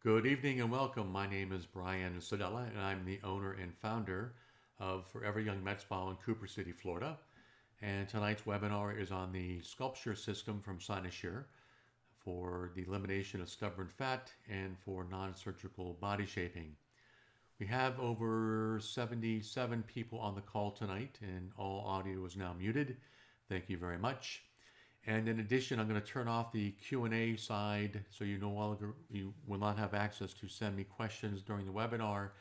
Good evening and welcome. My name is Brian Sodella, and I'm the owner and founder of Forever Young Med Spa in Cooper City, Florida. And tonight's webinar is on the SculpSure system from SculpSure for the elimination of stubborn fat and for non-surgical body shaping. We have over 77 people on the call tonight, and all audio is now muted. Thank you very much. And in addition, I'm going to turn off the Q&A side so you will not have access to send me questions during the webinar.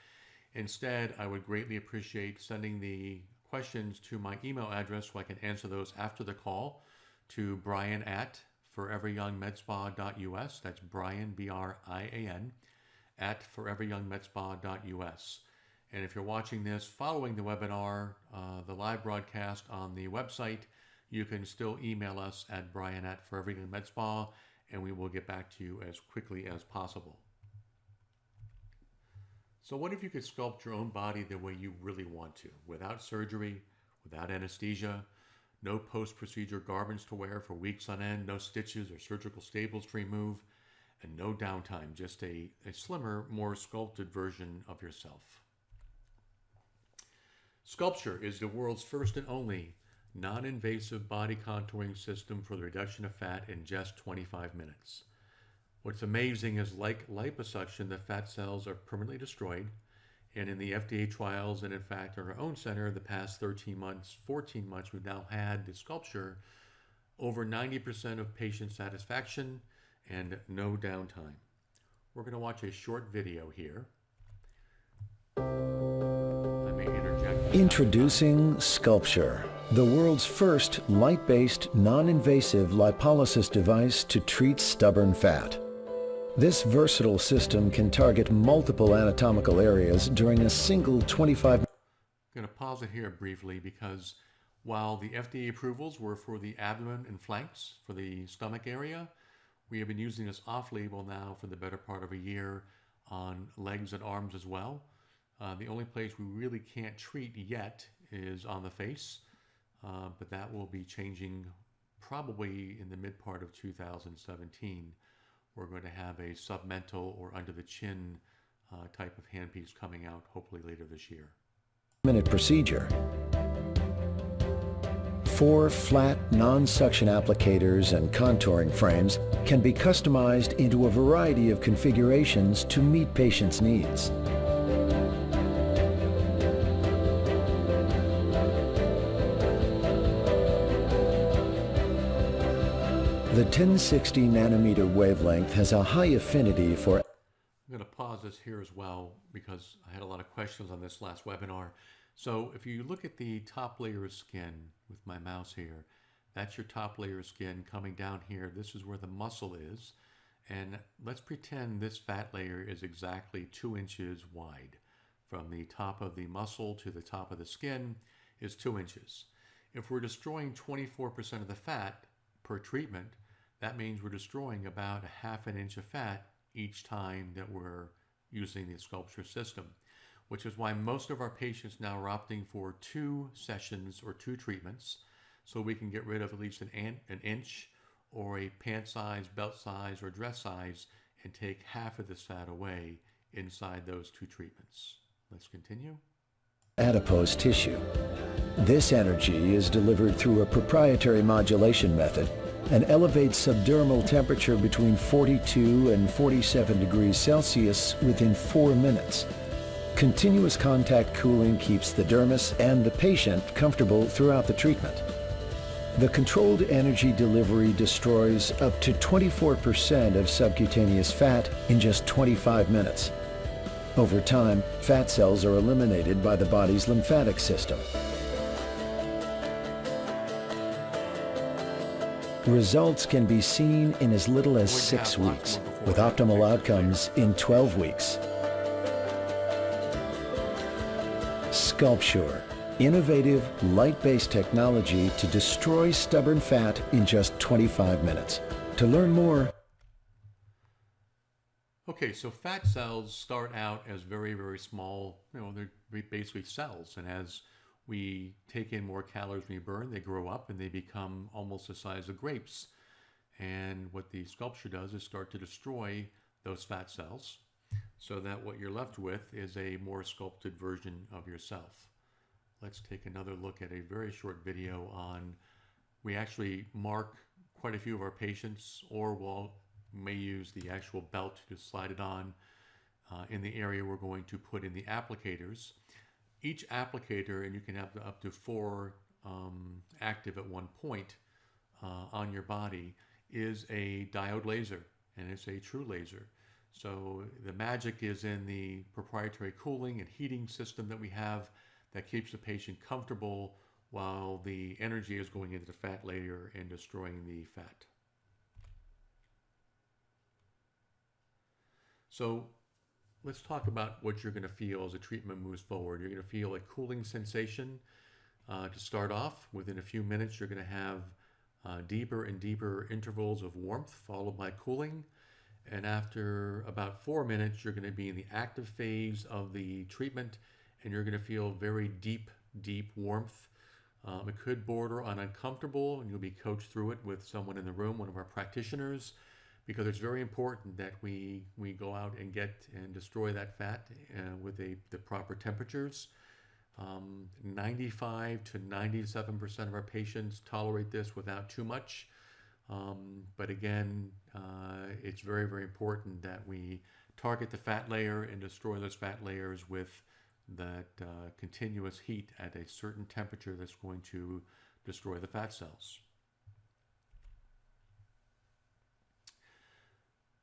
Instead, I would greatly appreciate sending the questions to my email address so I can answer those after the call to brian@foreveryoungmedspa.us. That's Brian, B-R-I-A-N, at foreveryoungmedspa.us. And if you're watching this following the webinar, the live broadcast on the website, you can still email us at brian@foreveryoungmedspa, and we will get back to you as quickly as possible. So what if you could sculpt your own body the way you really want to, without surgery, without anesthesia, no post-procedure garments to wear for weeks on end, no stitches or surgical staples to remove, and no downtime, just a slimmer, more sculpted version of yourself. SculpSure is the world's first and only non-invasive body contouring system for the reduction of fat in just 25 minutes. What's amazing is, like liposuction, the fat cells are permanently destroyed, and in the FDA trials, and in fact in our own center, the past 14 months, we've now had the SculpSure over 90% of patient satisfaction and no downtime. We're going to watch a short video here. I may interject. Introducing SculpSure, the world's first light-based, non-invasive lipolysis device to treat stubborn fat. This versatile system can target multiple anatomical areas during a single 25. I'm going to pause it here briefly because while the FDA approvals were for the abdomen and flanks, for the stomach area, we have been using this off-label now for the better part of a year on legs and arms as well. The only place we really can't treat yet is on the face. But that will be changing probably in the mid part of 2017. We're going to have a submental or under the chin type of handpiece coming out hopefully later this year. Minute procedure. 4 flat, non-suction applicators and contouring frames can be customized into a variety of configurations to meet patients' needs. The 1060 nanometer wavelength has a high affinity for. I'm going to pause this here as well because I had a lot of questions on this last webinar. So if you look at the top layer of skin with my mouse here, that's your top layer of skin. Coming down here, this is where the muscle is. And let's pretend this fat layer is exactly 2 inches wide. From the top of the muscle to the top of the skin is 2 inches. If we're destroying 24% of the fat per treatment, that means we're destroying about a ½ inch of fat each time that we're using the SculpSure system, which is why most of our patients now are opting for 2 sessions or 2 treatments, so we can get rid of at least an inch or a pant size, belt size, or dress size and take half of this fat away inside those 2 treatments. Let's continue. Adipose tissue. This energy is delivered through a proprietary modulation method and elevates subdermal temperature between 42 and 47 degrees Celsius within 4 minutes. Continuous contact cooling keeps the dermis and the patient comfortable throughout the treatment. The controlled energy delivery destroys up to 24% of subcutaneous fat in just 25 minutes. Over time, fat cells are eliminated by the body's lymphatic system. Results can be seen in as little as 6 weeks, with optimal outcomes in 12 weeks. SculpSure, innovative, light-based technology to destroy stubborn fat in just 25 minutes. To learn more. Okay, so fat cells start out as very, very small, they're basically cells, and as we take in more calories than we burn, they grow up and they become almost the size of grapes. And what the SculpSure does is start to destroy those fat cells. so that what you're left with is a more sculpted version of yourself. Let's take another look at a very short video on, we actually mark quite a few of our patients, or we'll may use the actual belt to slide it on in the area we're going to put in the applicators. Each applicator, and you can have up to 4 active at one point on your body, is a diode laser, and it's a true laser. So the magic is in the proprietary cooling and heating system that we have that keeps the patient comfortable while the energy is going into the fat layer and destroying the fat. So let's talk about what you're going to feel as the treatment moves forward. You're going to feel a cooling sensation to start off. Within a few minutes, you're going to have deeper and deeper intervals of warmth followed by cooling. And after about 4 minutes, you're going to be in the active phase of the treatment, and you're going to feel very deep, deep warmth. It could border on uncomfortable, and you'll be coached through it with someone in the room, one of our practitioners, because it's very important that we go out and get and destroy that fat with the proper temperatures. 95 to 97% of our patients tolerate this without too much. But again, it's very, very important that we target the fat layer and destroy those fat layers with that continuous heat at a certain temperature that's going to destroy the fat cells.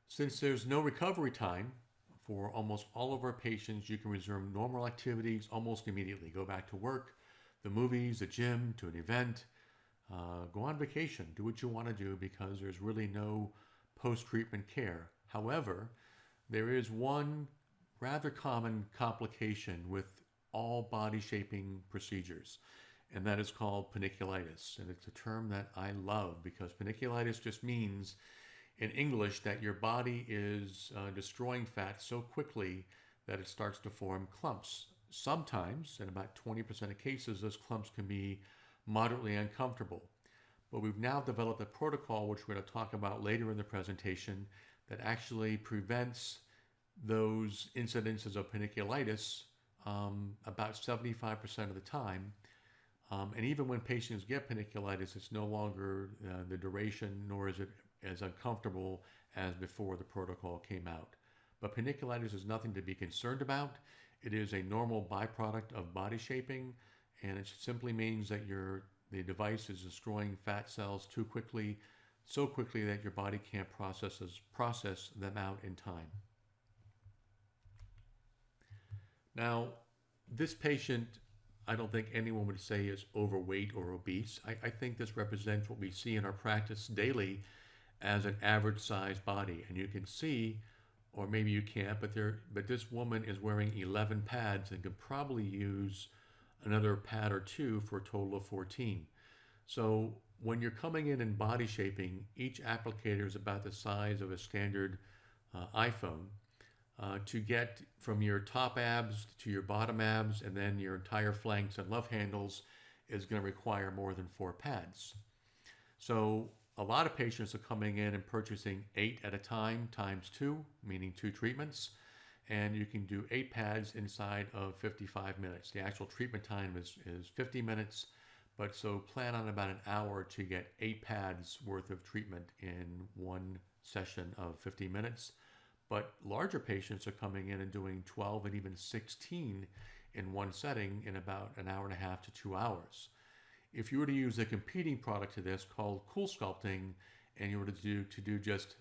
Since there's no recovery time for almost all of our patients, you can resume normal activities almost immediately. Go back to work, the movies, the gym, to an event, go on vacation, do what you want to do, because there's really no post-treatment care. However, there is one rather common complication with all body shaping procedures, and that is called paniculitis. And it's a term that I love, because paniculitis just means in English that your body is destroying fat so quickly that it starts to form clumps. Sometimes, in about 20% of cases, those clumps can be moderately uncomfortable. But we've now developed a protocol, which we're going to talk about later in the presentation, that actually prevents those incidences of paniculitis about 75% of the time. And even when patients get paniculitis, it's no longer the duration, nor is it as uncomfortable as before the protocol came out. But paniculitis is nothing to be concerned about. It is a normal byproduct of body shaping, and it simply means that the device is destroying fat cells too quickly, so quickly that your body can't process them out in time. Now, this patient, I don't think anyone would say is overweight or obese. I think this represents what we see in our practice daily as an average sized body. And you can see, or maybe you can't, but this woman is wearing 11 pads and could probably use another pad or 2 for a total of 14. So when you're coming in body shaping, each applicator is about the size of a standard iPhone. To get from your top abs to your bottom abs and then your entire flanks and love handles is going to require more than 4 pads. So a lot of patients are coming in and purchasing 8 at a time times 2, meaning 2 treatments. And you can do 8 pads inside of 55 minutes. The actual treatment time is 50 minutes, but so plan on about an hour to get 8 pads worth of treatment in one session of 50 minutes. But larger patients are coming in and doing 12 and even 16 in one setting in about an hour and a half to 2 hours. If you were to use a competing product to this called Cool Sculpting, and you were to do just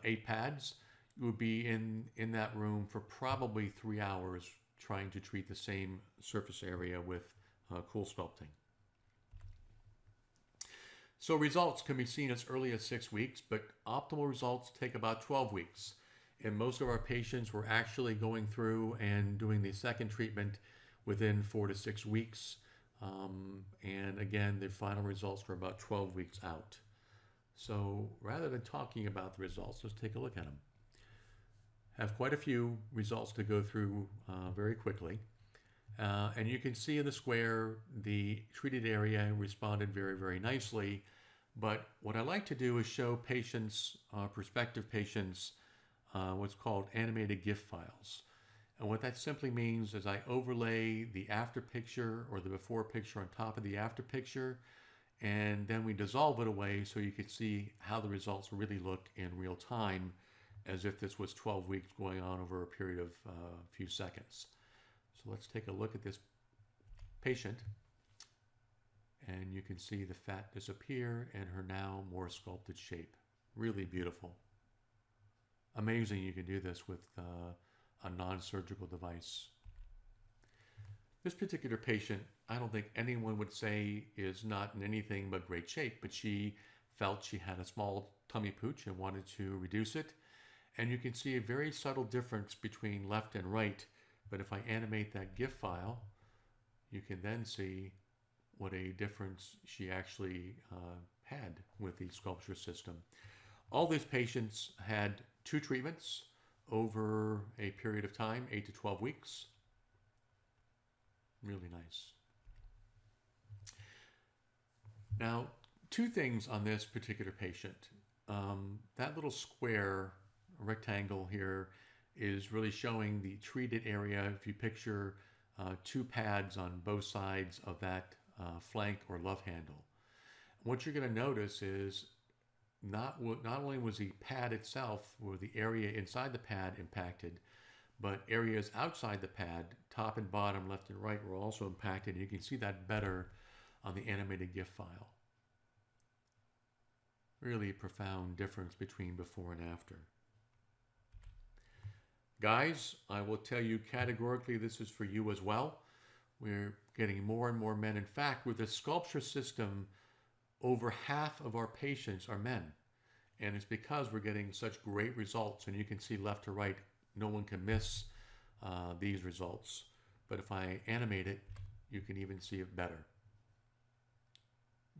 8 pads, you would be in that room for probably 3 hours trying to treat the same surface area with Cool Sculpting. So results can be seen as early as 6 weeks, but optimal results take about 12 weeks. And most of our patients were actually going through and doing the second treatment within 4 to 6 weeks. And again, the final results were about 12 weeks out. So rather than talking about the results, let's take a look at them. Have quite a few results to go through very quickly. And you can see in the square, the treated area responded very, very nicely. But what I like to do is show patients, prospective patients, what's called animated GIF files. And what that simply means is I overlay the after picture or the before picture on top of the after picture, and then we dissolve it away so you can see how the results really look in real time, as if this was 12 weeks going on over a period of a few seconds. So let's take a look at this patient, and you can see the fat disappear and her now more sculpted shape. Really beautiful. Amazing you can do this with a non-surgical device. This particular patient, I don't think anyone would say is not in anything but great shape, but she felt she had a small tummy pooch and wanted to reduce it. And you can see a very subtle difference between left and right. But if I animate that GIF file, you can then see what a difference she actually had with the SculpSure system. All these patients had 2 treatments over a period of time, 8 to 12 weeks. Really nice. Now, 2 things on this particular patient. That little square rectangle here is really showing the treated area. If you picture 2 pads on both sides of that flank or love handle. What you're going to notice is not only was the pad itself, or the area inside the pad impacted, but areas outside the pad, top and bottom, left and right, were also impacted. You can see that better on the animated GIF file. Really profound difference between before and after. Guys, I will tell you categorically this is for you as well. We're getting more and more men. In fact, with the SculpSure system, over half of our patients are men. And it's because we're getting such great results. And you can see left to right, no one can miss these results. But if I animate it, you can even see it better.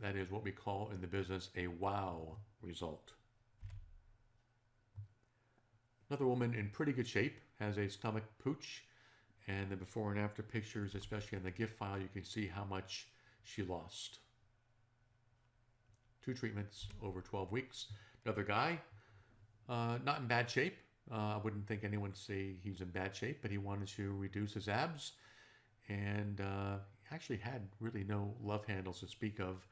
That is what we call in the business a wow result. Another woman in pretty good shape, has a stomach pooch, and the before and after pictures, especially on the GIF file, you can see how much she lost. 2 treatments over 12 weeks. Another guy, not in bad shape. I wouldn't think anyone would say he's in bad shape, but he wanted to reduce his abs, and actually had really no love handles to speak of.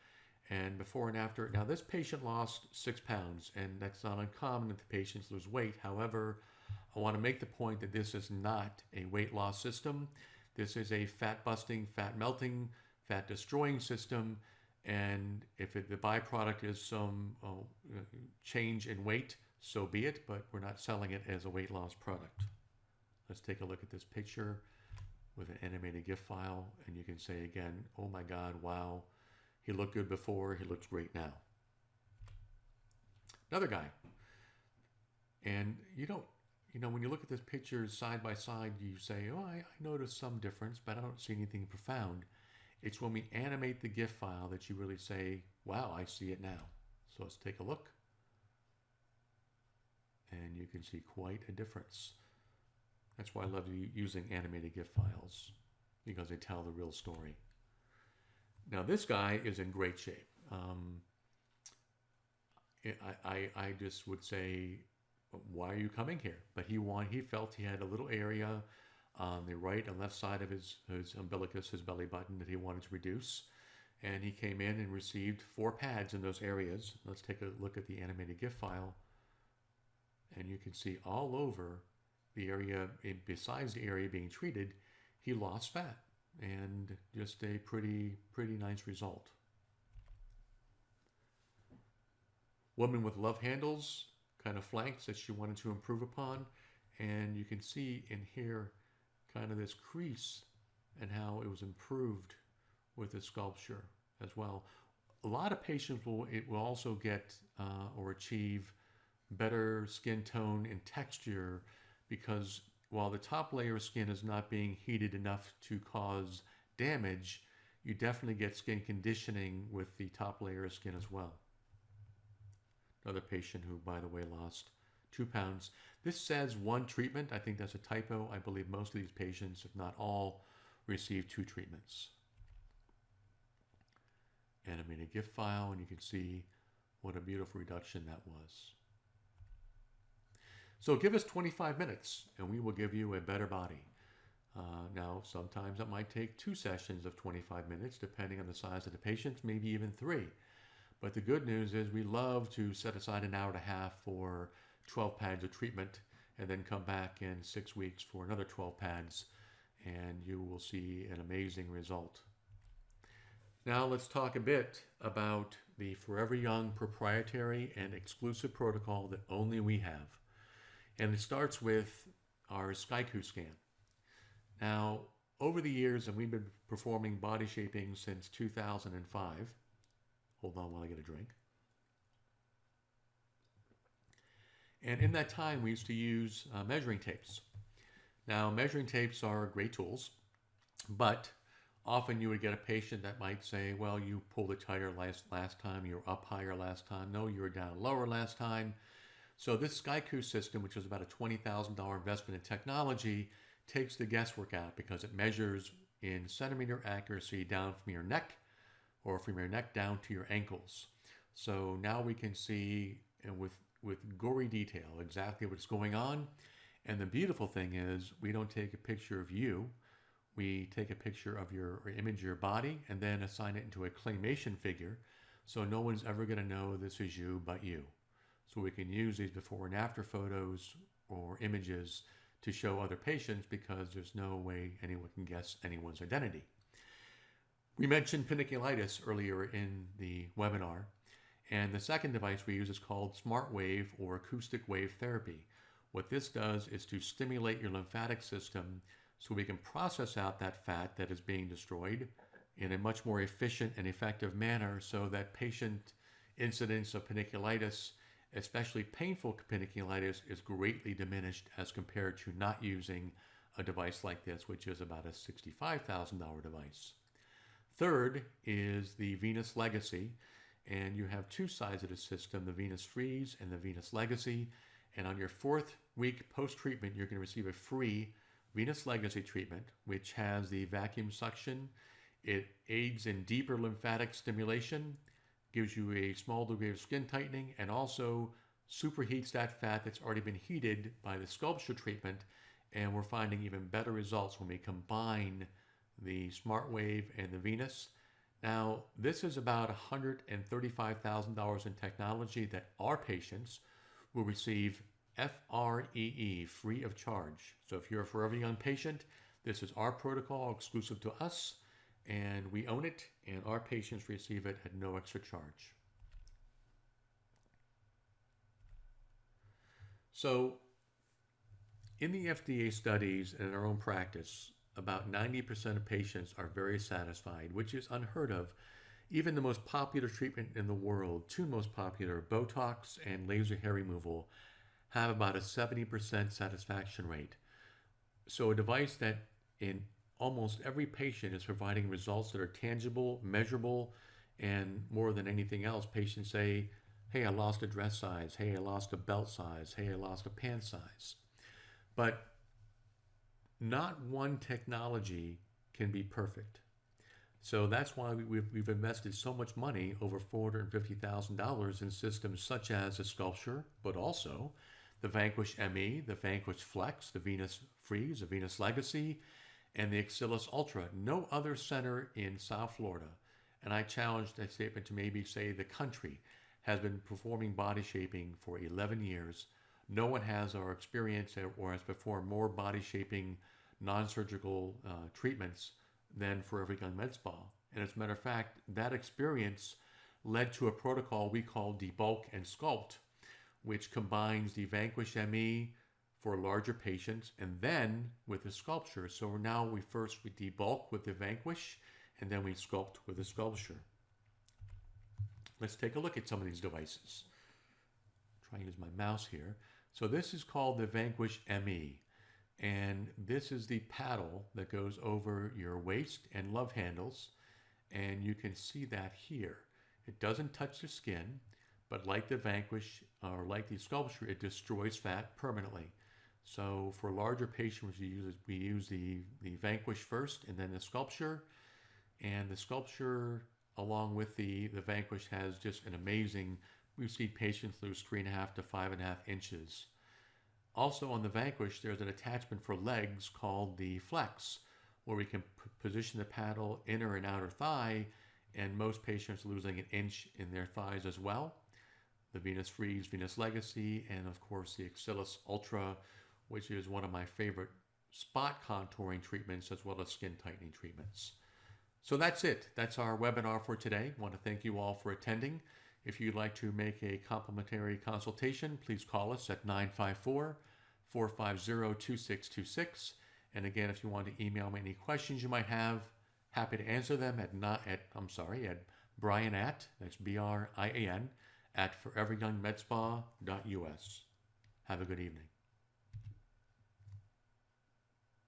And before and after, now this patient lost 6 pounds, and that's not uncommon that the patients lose weight. However, I want to make the point that this is not a weight loss system. This is a fat busting, fat melting, fat destroying system. And if the byproduct is some change in weight, so be it, but we're not selling it as a weight loss product. Let's take a look at this picture with an animated GIF file, and you can say again, oh my God, wow. He looked good before, he looks great now. Another guy. And when you look at this picture side by side, you say, oh, I noticed some difference, but I don't see anything profound. It's when we animate the GIF file that you really say, wow, I see it now. So let's take a look. And you can see quite a difference. That's why I love using animated GIF files, because they tell the real story. Now this guy is in great shape. I just would say, why are you coming here? But he felt he had a little area on the right and left side of his umbilicus, his belly button, that he wanted to reduce. And he came in and received 4 pads in those areas. Let's take a look at the animated GIF file. And you can see all over the area, besides the area being treated, he lost fat. And just a pretty nice result. Woman with love handles, kind of flanks that she wanted to improve upon. And you can see in here kind of this crease and how it was improved with the SculpSure as well. A lot of patients will also get or achieve better skin tone and texture, because while the top layer of skin is not being heated enough to cause damage, you definitely get skin conditioning with the top layer of skin as well. Another patient who, by the way, lost 2 pounds. This says 1 treatment. I think that's a typo. I believe most of these patients, if not all, received 2 treatments. Animated GIF file, and you can see what a beautiful reduction that was. So give us 25 minutes and we will give you a better body. Now, sometimes it might take 2 sessions of 25 minutes, depending on the size of the patient, maybe even 3. But the good news is we love to set aside an hour and a half for 12 pads of treatment and then come back in 6 weeks for another 12 pads, and you will see an amazing result. Now let's talk a bit about the Forever Young proprietary and exclusive protocol that only we have. And it starts with our SculpSure scan. Now, over the years, and we've been performing body shaping since 2005. Hold on while I get a drink. And in that time, we used to use measuring tapes. Now, measuring tapes are great tools, but often you would get a patient that might say, well, you pulled it tighter last time, you were up higher last time, no, you were down lower last time. So this SculpSure system, which is about a $20,000 investment in technology, takes the guesswork out because it measures in centimeter accuracy down from your neck or from your neck down to your ankles. So now we can see with gory detail exactly what's going on. And the beautiful thing is we don't take a picture of you. We take a picture of your or image of your body and then assign it into a claymation figure. So no one's ever going to know this is you but you. So we can use these before and after photos or images to show other patients because there's no way anyone can guess anyone's identity. We mentioned paniculitis earlier in the webinar, and the second device we use is called smart wave or acoustic wave therapy. What this does is to stimulate your lymphatic system so we can process out that fat that is being destroyed in a much more efficient and effective manner so that patient incidence of paniculitis, especially painful paniculitis, is greatly diminished as compared to not using a device like this, which is about a $65,000 device. Third is the Venus Legacy, and you have 2 sides of the system, the Venus Freeze and the Venus Legacy. And on your 4th week post-treatment, you're going to receive a free Venus Legacy treatment, which has the vacuum suction. It aids in deeper lymphatic stimulation, gives you a small degree of skin tightening, and also superheats that fat that's already been heated by the SculpSure treatment. And we're finding even better results when we combine the Smart Wave and the Venus. Now, this is about $135,000 in technology that our patients will receive FREE, free of charge. So if you're a Forever Young patient, this is our protocol exclusive to us, and we own it, and our patients receive it at no extra charge. So in the FDA studies and in our own practice, about 90% of patients are very satisfied, which is unheard of. Even the most popular treatment in the world, 2 most popular, Botox and laser hair removal, have about a 70% satisfaction rate. So a device that in almost every patient is providing results that are tangible, measurable, and more than anything else, patients say, hey, I lost a dress size, hey, I lost a belt size, hey, I lost a pant size. But not one technology can be perfect. So that's why we've invested so much money, over $450,000 in systems such as the SculpSure, but also the Vanquish ME, the Vanquish Flex, the Venus Freeze, the Venus Legacy, and the Axillus Ultra. No other center in South Florida, and I challenge that statement to maybe say the country, has been performing body shaping for 11 years. No one has our experience or has performed more body shaping non-surgical treatments than Forever Young Med Spa. And as a matter of fact, that experience led to a protocol we call Debulk and Sculpt, which combines the Vanquish ME for larger patients and then with the SculpSure. So now we debulk with the Vanquish and then we sculpt with the SculpSure. Let's take a look at some of these devices. Try and use my mouse here. So this is called the Vanquish ME. And this is the paddle that goes over your waist and love handles. And you can see that here. It doesn't touch the skin, but like the Vanquish or like the SculpSure, it destroys fat permanently. So for larger patients, we use the Vanquish first and then the SculpSure. And the SculpSure, along with the Vanquish, has just an amazing, we see patients lose 3.5 to 5.5 inches. Also on the Vanquish, there's an attachment for legs called the Flex, where we can position the paddle inner and outer thigh, and most patients are losing an inch in their thighs as well. The Venus Freeze, Venus Legacy, and of course the Axilis Ultra, which is one of my favorite spot contouring treatments as well as skin tightening treatments. So that's it. That's our webinar for today. I want to thank you all for attending. If you'd like to make a complimentary consultation, please call us at 954-450-2626. And again, if you want to email me any questions you might have, happy to answer them at Brian at, that's BRIAN, at foreveryoungmedspa.us. Have a good evening.